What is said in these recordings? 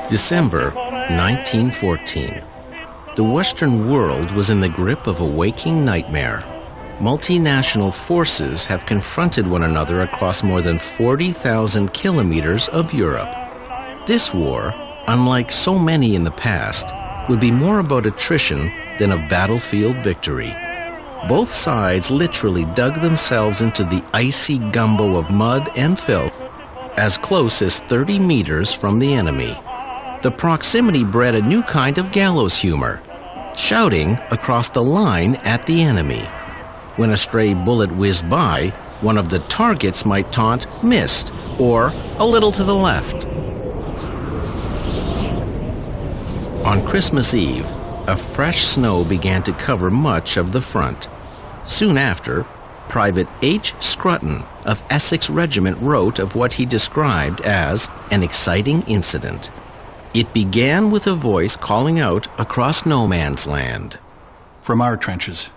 December 1914. The Western world was in the grip of a waking nightmare. Multinational forces have confronted one another across more than 40,000 kilometers of Europe. This war, unlike so many in the past, would be more about attrition than a battlefield victory. Both sides literally dug themselves into the icy gumbo of mud and filth, as close as 30 meters from the enemy. The proximity bred a new kind of gallows humor, shouting across the line at the enemy. When a stray bullet whizzed by, one of the targets might taunt, "Missed," or "a little to the left." On Christmas Eve, a fresh snow began to cover much of the front. Soon after, Private H. Scrutton of Essex Regiment wrote of what he described as an exciting incident. It began with a voice calling out across no man's land. From our trenches,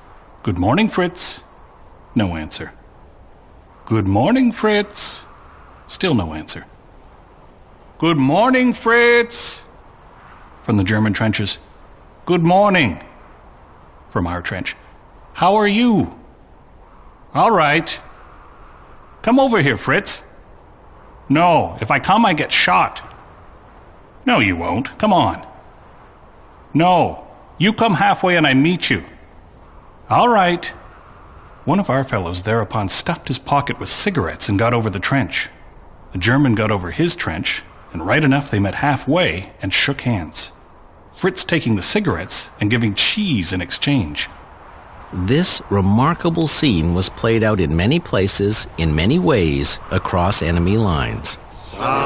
"Good morning, Fritz." No answer. "Good morning, Fritz." Still no answer. "Good morning, Fritz." From the German trenches, "Good morning." From our trench, "How are you?" "All right." "Come over here, Fritz." "No, if I come I get shot." "No, you won't. Come on." "No, you come halfway and I meet you." "All right." One of our fellows thereupon stuffed his pocket with cigarettes and got over the trench. A German got over his trench, and right enough they met halfway and shook hands. Fritz taking the cigarettes and giving cheese in exchange. This remarkable scene was played out in many places, in many ways, across enemy lines. Silent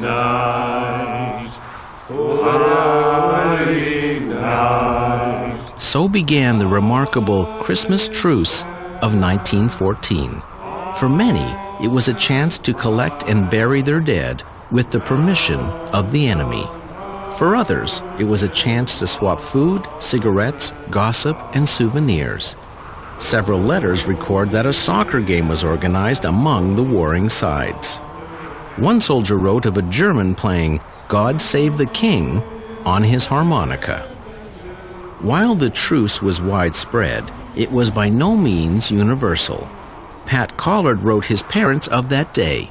night, holy night. So began the remarkable Christmas truce of 1914. For many, it was a chance to collect and bury their dead with the permission of the enemy. For others, it was a chance to swap food, cigarettes, gossip, and souvenirs. Several letters record that a soccer game was organized among the warring sides. One soldier wrote of a German playing "God Save the King" on his harmonica. While the truce was widespread, it was by no means universal. Pat Collard wrote his parents of that day.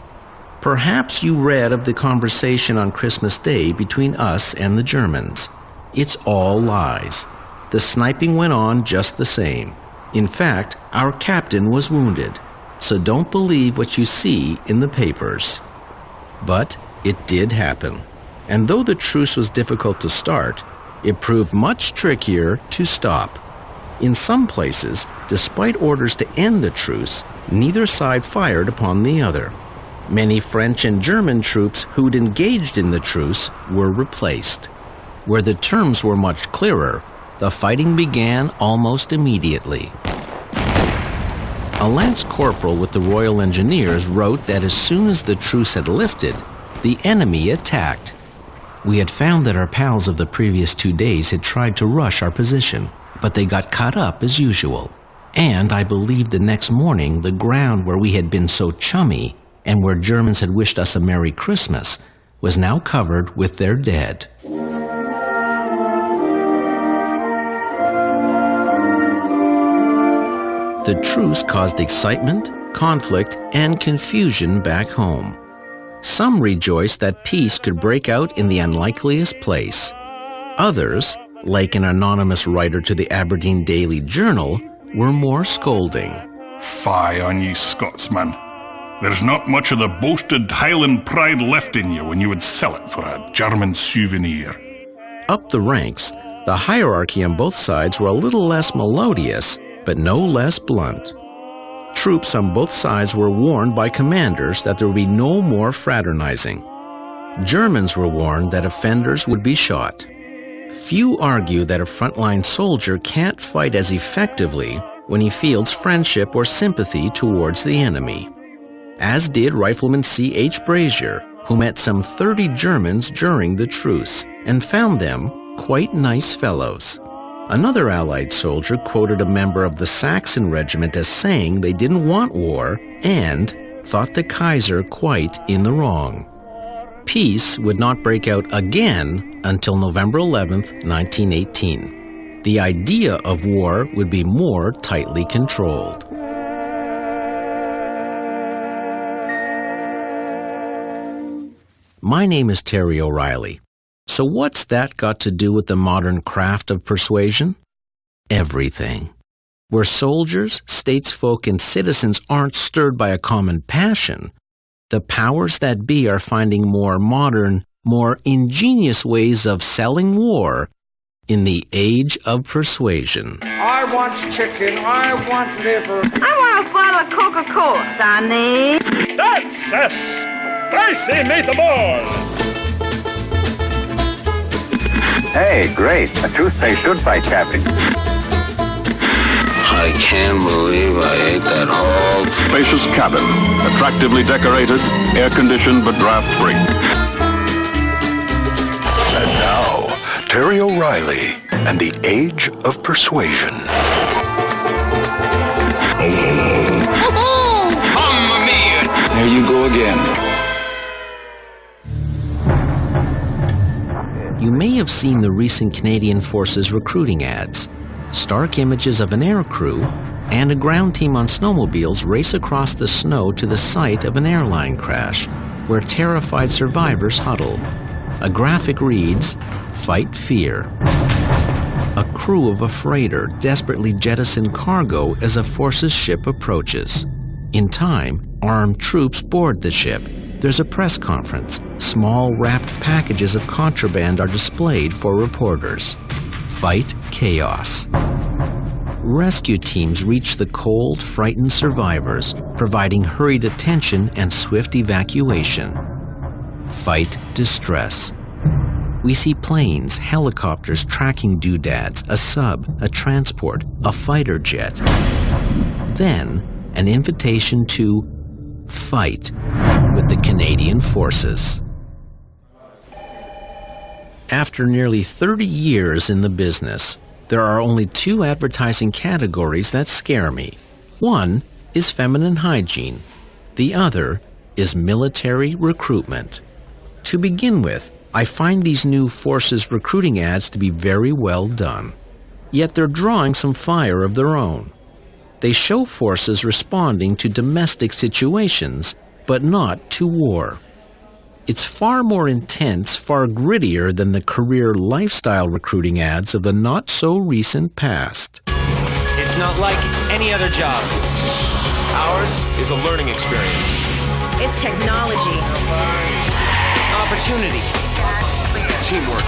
"Perhaps you read of the conversation on Christmas Day between us and the Germans. It's all lies. The sniping went on just the same. In fact, our captain was wounded, so don't believe what you see in the papers." But it did happen. And though the truce was difficult to start, it proved much trickier to stop. In some places, despite orders to end the truce, neither side fired upon the other. Many French and German troops who'd engaged in the truce were replaced. Where the terms were much clearer, the fighting began almost immediately. A lance corporal with the Royal Engineers wrote that as soon as the truce had lifted, the enemy attacked. We had found that our pals of the previous 2 days had tried to rush our position, but they got cut up as usual. And I believe the next morning the ground where we had been so chummy and where Germans had wished us a Merry Christmas was now covered with their dead. The truce caused excitement, conflict, and confusion back home. Some rejoiced that peace could break out in the unlikeliest place. Others, like an anonymous writer to the Aberdeen Daily Journal, were more scolding. "Fie on ye Scotsmen. There's not much of the boasted Highland pride left in you when you would sell it for a German souvenir." Up the ranks, the hierarchy on both sides were a little less melodious, but no less blunt. Troops on both sides were warned by commanders that there would be no more fraternizing. Germans were warned that offenders would be shot. Few argue that a frontline soldier can't fight as effectively when he feels friendship or sympathy towards the enemy. As did Rifleman C.H. Brazier, who met some 30 Germans during the truce and found them quite nice fellows. Another Allied soldier quoted a member of the Saxon regiment as saying they didn't want war and thought the Kaiser quite in the wrong. Peace would not break out again until November 11th, 1918. The idea of war would be more tightly controlled. My name is Terry O'Reilly. So what's that got to do with the modern craft of persuasion? Everything. Where soldiers, statesfolk, and citizens aren't stirred by a common passion, the powers that be are finding more modern, more ingenious ways of selling war in the age of persuasion. I want chicken, I want liver. I want a bottle of Coca-Cola, Sonny. That's a spicy meatball! Hey, great. A toothpaste should fight capping. I can't believe I ate that whole... Spacious cabin, attractively decorated, air-conditioned but draft-free. And now, Terry O'Reilly and the Age of Persuasion. Mamma mia! There you go again. You may have seen the recent Canadian Forces recruiting ads. Stark images of an air crew and a ground team on snowmobiles race across the snow to the site of an airline crash, where terrified survivors huddle. A graphic reads, "Fight Fear." A crew of a freighter desperately jettison cargo as a Forces ship approaches. In time, armed troops board the ship. There's a press conference. Small wrapped packages of contraband are displayed for reporters. Fight chaos. Rescue teams reach the cold, frightened survivors, providing hurried attention and swift evacuation. Fight distress. We see planes, helicopters, tracking doodads, a sub, a transport, a fighter jet. Then, an invitation to fight with the Canadian Forces. After nearly 30 years in the business, there are only two advertising categories that scare me. One is feminine hygiene. The other is military recruitment. To begin with, I find these new Forces recruiting ads to be very well done. Yet they're drawing some fire of their own. They show forces responding to domestic situations, but not to war. It's far more intense, far grittier than the career lifestyle recruiting ads of the not-so-recent past. It's not like any other job. Ours is a learning experience. It's technology. Opportunity. Teamwork.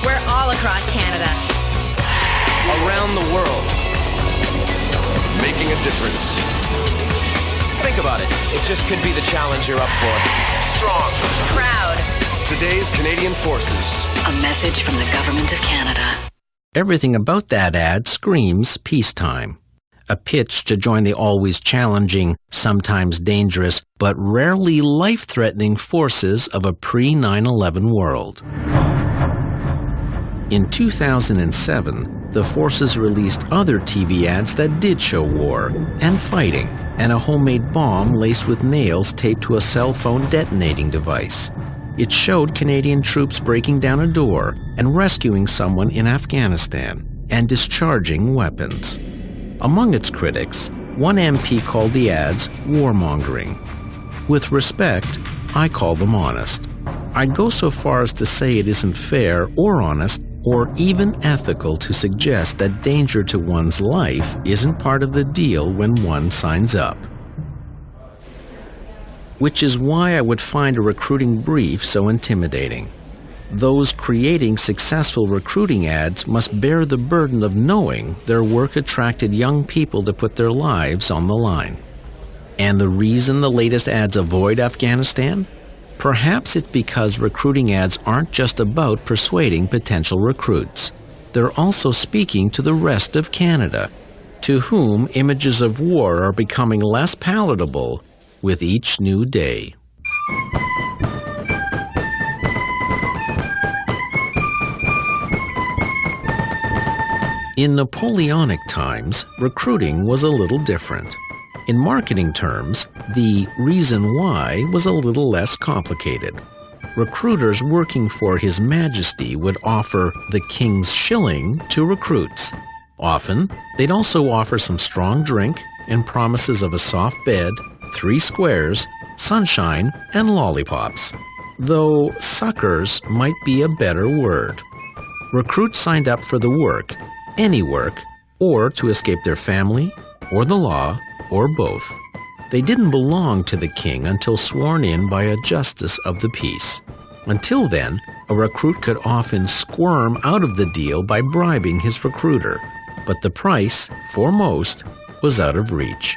We're all across Canada. Around the world. Making a difference. Think about it. It just could be the challenge you're up for. Strong. Proud. Today's Canadian Forces. A message from the Government of Canada. Everything about that ad screams peacetime. A pitch to join the always challenging, sometimes dangerous, but rarely life-threatening forces of a pre-9/11 world. In 2007, the Forces released other TV ads that did show war and fighting, and a homemade bomb laced with nails taped to a cell phone detonating device. It showed Canadian troops breaking down a door and rescuing someone in Afghanistan and discharging weapons. Among its critics, one MP called the ads warmongering. With respect, I call them honest. I'd go so far as to say it isn't fair or honest or even ethical to suggest that danger to one's life isn't part of the deal when one signs up. Which is why I would find a recruiting brief so intimidating. Those creating successful recruiting ads must bear the burden of knowing their work attracted young people to put their lives on the line. And the reason the latest ads avoid Afghanistan? Perhaps it's because recruiting ads aren't just about persuading potential recruits. They're also speaking to the rest of Canada, to whom images of war are becoming less palatable with each new day. In Napoleonic times, recruiting was a little different. In marketing terms, the reason why was a little less complicated. Recruiters working for His Majesty would offer the king's shilling to recruits. Often, they'd also offer some strong drink and promises of a soft bed, 3 squares, sunshine, and lollipops. Though suckers might be a better word. Recruits signed up for the work, any work, or to escape their family, or the law, or both. They didn't belong to the king until sworn in by a justice of the peace. Until then, a recruit could often squirm out of the deal by bribing his recruiter, but the price, for most, was out of reach.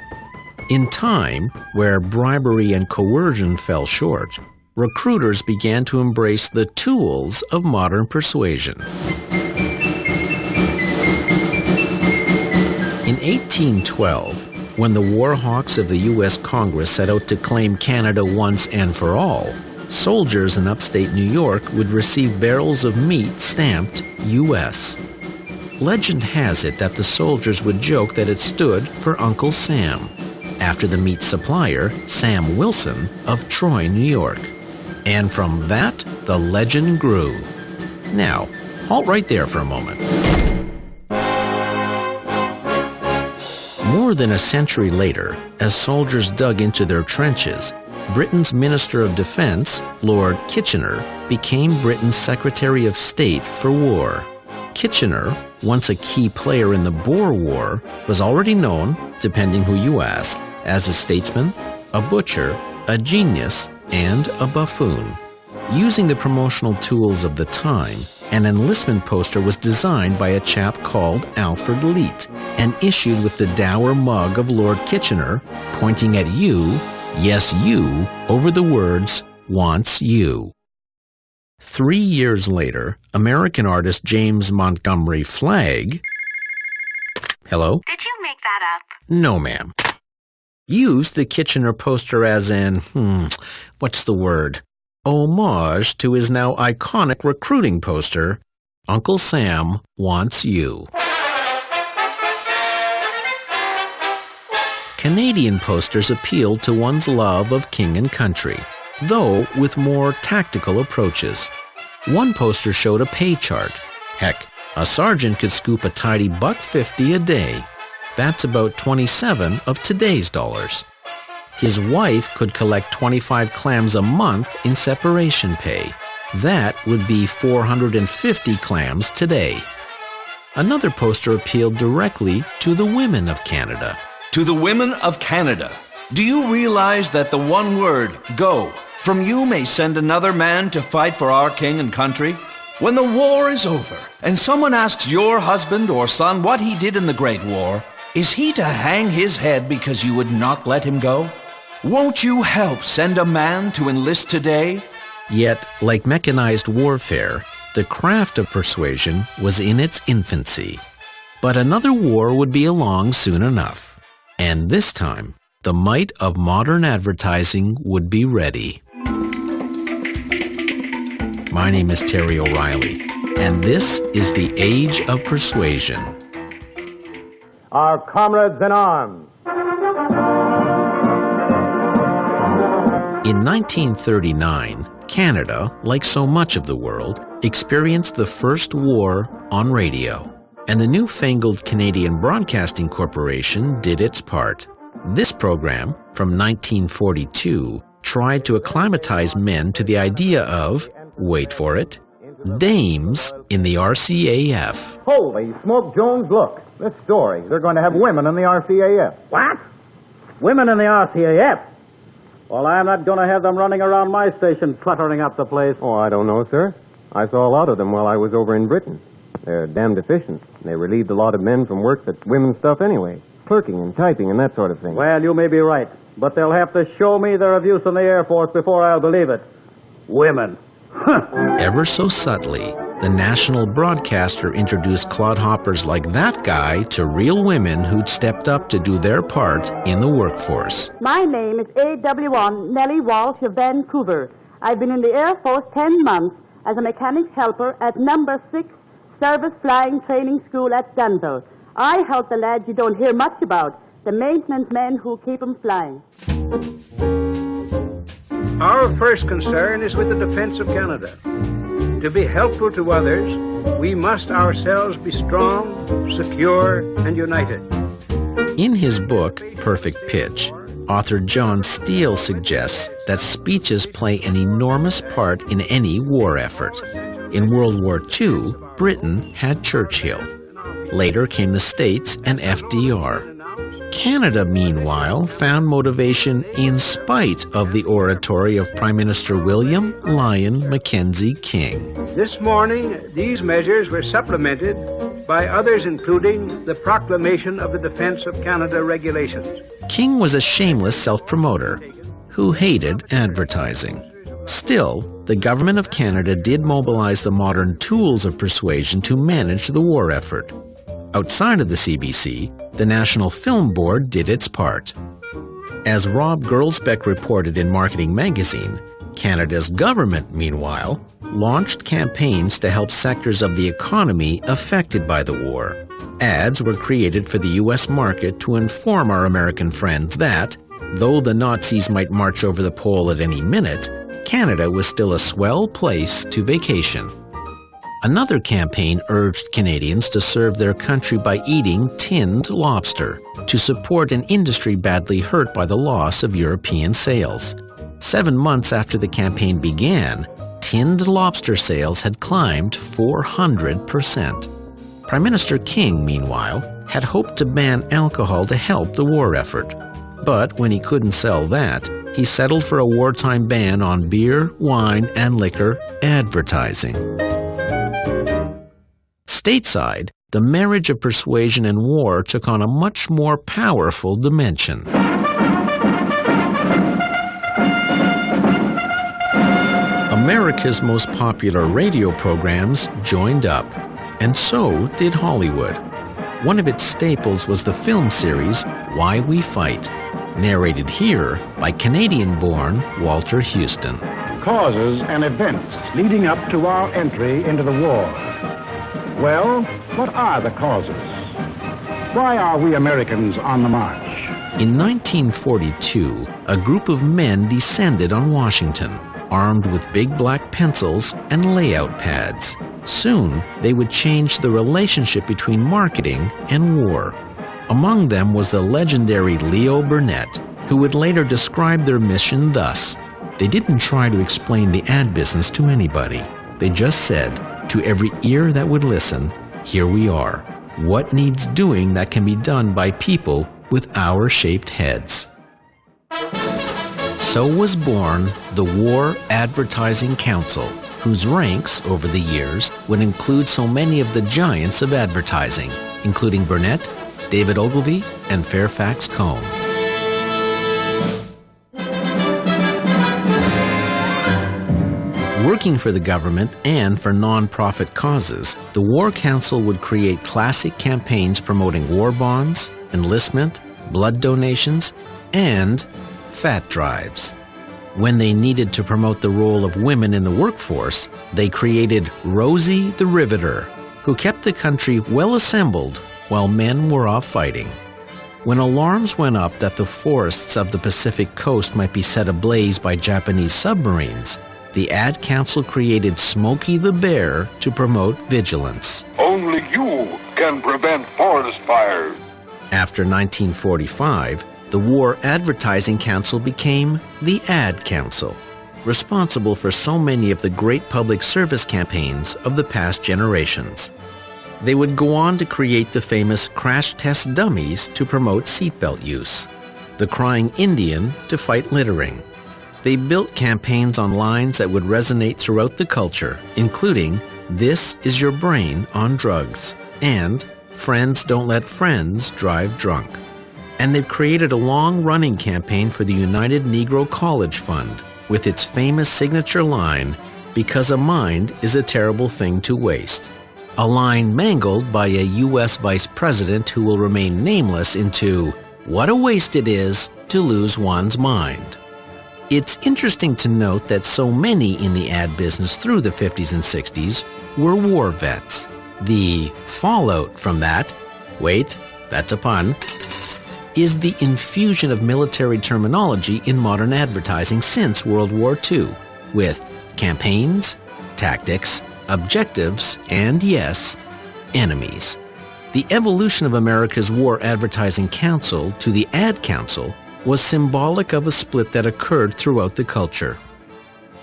In time, where bribery and coercion fell short, recruiters began to embrace the tools of modern persuasion. In 1812, when the war hawks of the U.S. Congress set out to claim Canada once and for all, soldiers in upstate New York would receive barrels of meat stamped U.S. Legend has it that the soldiers would joke that it stood for Uncle Sam, after the meat supplier, Sam Wilson, of Troy, New York. And from that, the legend grew. Now, halt right there for a moment. More than a century later, as soldiers dug into their trenches, Britain's Minister of Defense, Lord Kitchener, became Britain's Secretary of State for War. Kitchener, once a key player in the Boer War, was already known, depending who you ask, as a statesman, a butcher, a genius, and a buffoon. Using the promotional tools of the time, an enlistment poster was designed by a chap called Alfred Leet and issued with the dour mug of Lord Kitchener, pointing at you, yes you, over the words, wants you. 3 years later, American artist James Montgomery Flagg... Hello? Did you make that up? No, ma'am. Used the Kitchener poster as an, what's the word? Homage to his now iconic recruiting poster, Uncle Sam Wants You. Canadian posters appealed to one's love of king and country, though with more tactical approaches. One poster showed a pay chart. Heck, a sergeant could scoop a tidy $1.50 a day. That's about 27 of today's dollars. His wife could collect 25 clams a month in separation pay. That would be 450 clams today. Another poster appealed directly to the women of Canada. To the women of Canada, do you realize that the one word, go, from you may send another man to fight for our king and country? When the war is over, and someone asks your husband or son what he did in the Great War, is he to hang his head because you would not let him go? Won't you help send a man to enlist today? Yet, like mechanized warfare, the craft of persuasion was in its infancy. But another war would be along soon enough. And this time, the might of modern advertising would be ready. My name is Terry O'Reilly, and this is the Age of Persuasion. Our comrades in arms. In 1939, Canada, like so much of the world, experienced the first war on radio. And the newfangled Canadian Broadcasting Corporation did its part. This program, from 1942, tried to acclimatize men to the idea of, wait for it, dames in the RCAF. Holy smoke, Jones, look. This story. They're going to have women in the RCAF. What? Women in the RCAF? Well, I'm not going to have them running around my station cluttering up the place. Oh, I don't know, sir. I saw a lot of them while I was over in Britain. They're damned efficient. They relieved a lot of men from work that's women's stuff anyway. Clerking and typing and that sort of thing. Well, you may be right, but they'll have to show me their abuse in the Air Force before I'll believe it. Women. Ever so subtly, the national broadcaster introduced clodhoppers like that guy to real women who'd stepped up to do their part in the workforce. My name is AW1 Nellie Walsh of Vancouver. I've been in the Air Force 10 months as a mechanics helper at number 6 Service Flying Training School at Danville. I help the lads you don't hear much about, the maintenance men who keep 'em flying. Our first concern is with the defense of Canada. To be helpful to others, we must ourselves be strong, secure, and united. In his book, Perfect Pitch, author John Steele suggests that speeches play an enormous part in any war effort. In World War II, Britain had Churchill. Later came the States and FDR. Canada, meanwhile, found motivation in spite of the oratory of Prime Minister William Lyon Mackenzie King. This morning, these measures were supplemented by others, including the proclamation of the Defense of Canada regulations. King was a shameless self-promoter who hated advertising. Still, the government of Canada did mobilize the modern tools of persuasion to manage the war effort. Outside of the CBC, the National Film Board did its part. As Rob Girlsbeck reported in Marketing Magazine, Canada's government, meanwhile, launched campaigns to help sectors of the economy affected by the war. Ads were created for the U.S. market to inform our American friends that, though the Nazis might march over the pole at any minute, Canada was still a swell place to vacation. Another campaign urged Canadians to serve their country by eating tinned lobster to support an industry badly hurt by the loss of European sales. 7 months after the campaign began, tinned lobster sales had climbed 400%. Prime Minister King, meanwhile, had hoped to ban alcohol to help the war effort. But when he couldn't sell that, he settled for a wartime ban on beer, wine, and liquor advertising. Stateside, the marriage of persuasion and war took on a much more powerful dimension. America's most popular radio programs joined up, and so did Hollywood. One of its staples was the film series Why We Fight, narrated here by Canadian-born Walter Houston. Causes and events leading up to our entry into the war. Well, what are the causes? Why are we Americans on the march? In 1942, a group of men descended on Washington, armed with big black pencils and layout pads. Soon, they would change the relationship between marketing and war. Among them was the legendary Leo Burnett, who would later describe their mission thus: "They didn't try to explain the ad business to anybody. They just said, to every ear that would listen, here we are. What needs doing that can be done by people with hour-shaped heads?" So was born the War Advertising Council, whose ranks over the years would include so many of the giants of advertising, including Burnett, David Ogilvy, and Fairfax Cohn. Working for the government and for non-profit causes, the War Council would create classic campaigns promoting war bonds, enlistment, blood donations, and fat drives. When they needed to promote the role of women in the workforce, they created Rosie the Riveter, who kept the country well assembled while men were off fighting. When alarms went up that the forests of the Pacific coast might be set ablaze by Japanese submarines, the Ad Council created Smokey the Bear to promote vigilance. Only you can prevent forest fires. After 1945, the War Advertising Council became the Ad Council, responsible for so many of the great public service campaigns of the past generations. They would go on to create the famous crash test dummies to promote seatbelt use, the Crying Indian to fight littering. They built campaigns on lines that would resonate throughout the culture, including "This is your brain on drugs" and "Friends don't let friends drive drunk." And they've created a long-running campaign for the United Negro College Fund with its famous signature line, "Because a mind is a terrible thing to waste." A line mangled by a U.S. Vice President who will remain nameless into, "What a waste it is to lose one's mind." It's interesting to note that so many in the ad business through the 50s and 60s were war vets. The fallout from that, wait, that's a pun, is the infusion of military terminology in modern advertising since World War II, with campaigns, tactics, objectives, and yes, enemies. The evolution of America's War Advertising Council to the Ad Council was symbolic of a split that occurred throughout the culture.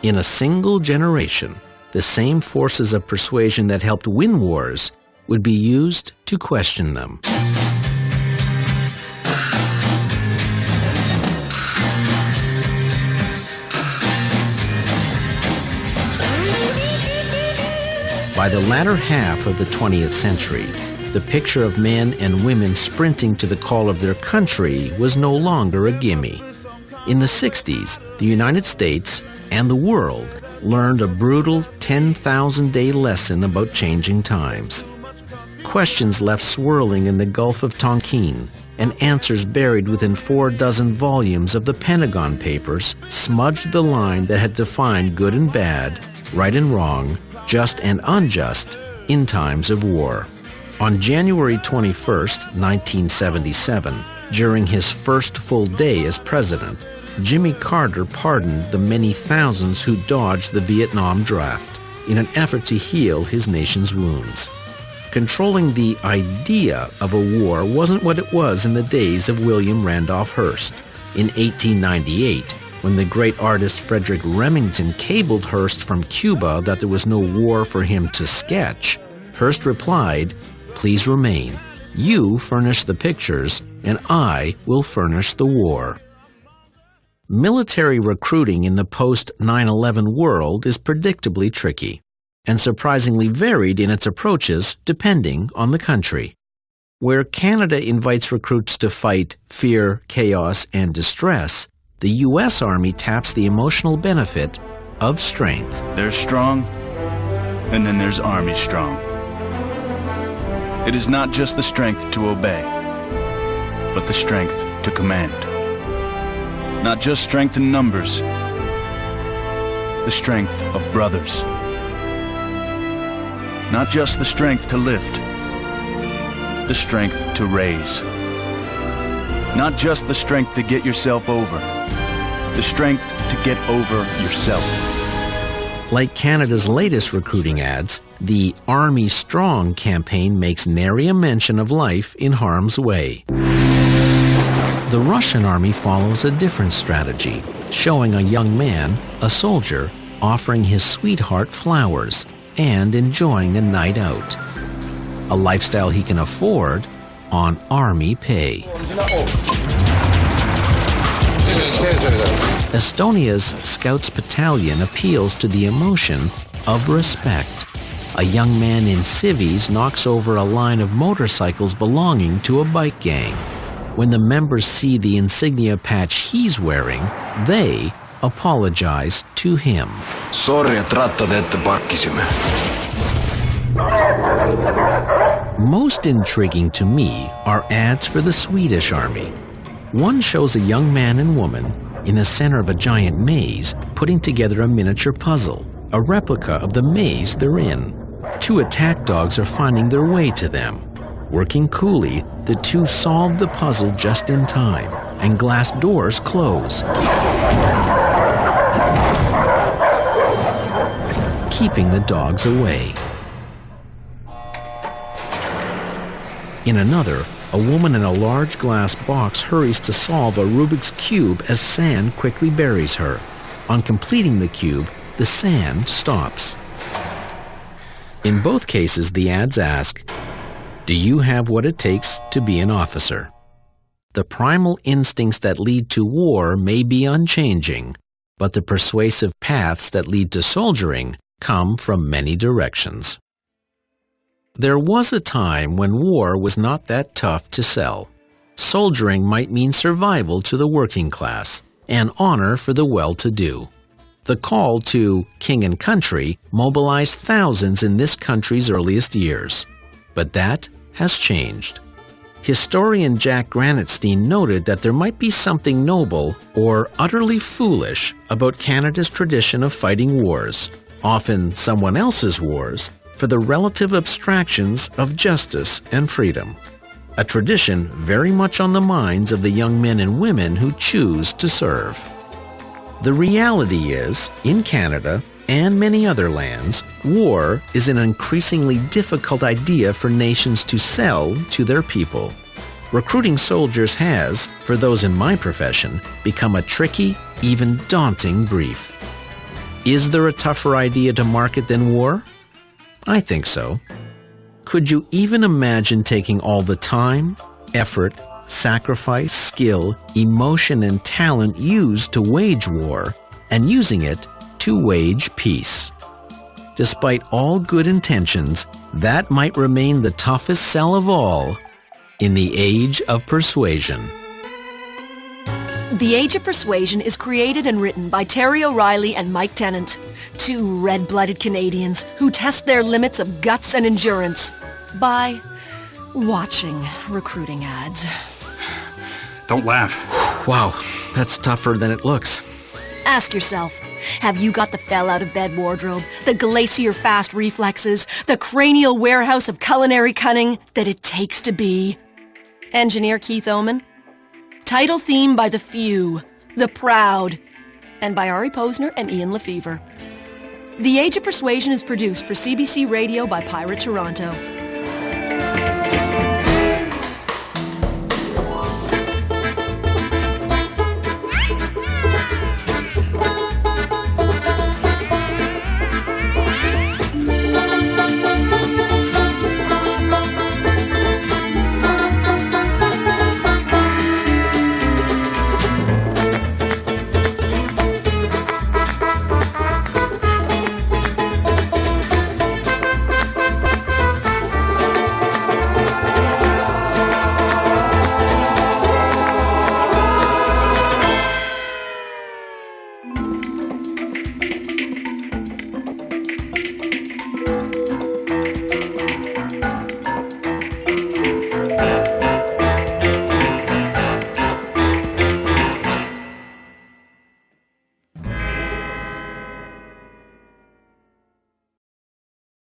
In a single generation, the same forces of persuasion that helped win wars would be used to question them. By the latter half of the 20th century, the picture of men and women sprinting to the call of their country was no longer a gimme. In the 60s, the United States and the world learned a brutal 10,000-day lesson about changing times. Questions left swirling in the Gulf of Tonkin, and answers buried within 4 dozen volumes of the Pentagon Papers smudged the line that had defined good and bad, right and wrong, just and unjust in times of war. On January 21, 1977, during his first full day as president, Jimmy Carter pardoned the many thousands who dodged the Vietnam draft in an effort to heal his nation's wounds. Controlling the idea of a war wasn't what it was in the days of William Randolph Hearst. In 1898, when the great artist Frederick Remington cabled Hearst from Cuba that there was no war for him to sketch, Hearst replied, "Please remain. You furnish the pictures, and I will furnish the war." Military recruiting in the post-9/11 world is predictably tricky, and surprisingly varied in its approaches depending on the country. Where Canada invites recruits to fight fear, chaos, and distress, the U.S. Army taps the emotional benefit of strength. There's strong, and then there's Army strong. It is not just the strength to obey, but the strength to command. Not just strength in numbers, the strength of brothers. Not just the strength to lift, the strength to raise. Not just the strength to get yourself over, the strength to get over yourself. Like Canada's latest recruiting ads, the Army Strong campaign makes nary a mention of life in harm's way. The Russian army follows a different strategy, showing a young man, a soldier, offering his sweetheart flowers and enjoying a night out. A lifestyle he can afford on Army pay. Estonia's Scouts Battalion appeals to the emotion of respect. A young man in civvies knocks over a line of motorcycles belonging to a bike gang. When the members see the insignia patch he's wearing, they apologize to him. Sorry, et rattad ette parkisime. Most intriguing to me are ads for the Swedish Army. One shows a young man and woman in the center of a giant maze putting together a miniature puzzle, a replica of the maze they're in. 2 attack dogs are finding their way to them. Working coolly, the 2 solve the puzzle just in time, and glass doors close, keeping the dogs away. In another, a woman in a large glass box hurries to solve a Rubik's Cube as sand quickly buries her. On completing the cube, the sand stops. In both cases, the ads ask, "Do you have what it takes to be an officer?" The primal instincts that lead to war may be unchanging, but the persuasive paths that lead to soldiering come from many directions. There was a time when war was not that tough to sell. Soldiering might mean survival to the working class and honor for the well-to-do. The call to king and country mobilized thousands in this country's earliest years. But that has changed. Historian Jack Granatstein noted that there might be something noble or utterly foolish about Canada's tradition of fighting wars, often someone else's wars, for for the relative abstractions of justice and freedom, a tradition very much on the minds of the young men and women who choose to serve. The reality is, in Canada and many other lands, war is an increasingly difficult idea for nations to sell to their people. Recruiting soldiers has, for those in my profession, become a tricky, even daunting brief. Is there a tougher idea to market than war? I think so. Could you even imagine taking all the time, effort, sacrifice, skill, emotion, and talent used to wage war and using it to wage peace? Despite all good intentions, that might remain the toughest sell of all in the Age of Persuasion. The Age of Persuasion is created and written by Terry O'Reilly and Mike Tennant, two red-blooded Canadians who test their limits of guts and endurance by watching recruiting ads. Don't laugh. Wow, that's tougher than it looks. Ask yourself, have you got the fell-out-of-bed wardrobe, the glacier-fast reflexes, the cranial warehouse of culinary cunning that it takes to be? Engineer Keith Oman. Title theme by The Few, The Proud, and by Ari Posner and Ian Lefevre. The Age of Persuasion is produced for CBC Radio by Pirate Toronto.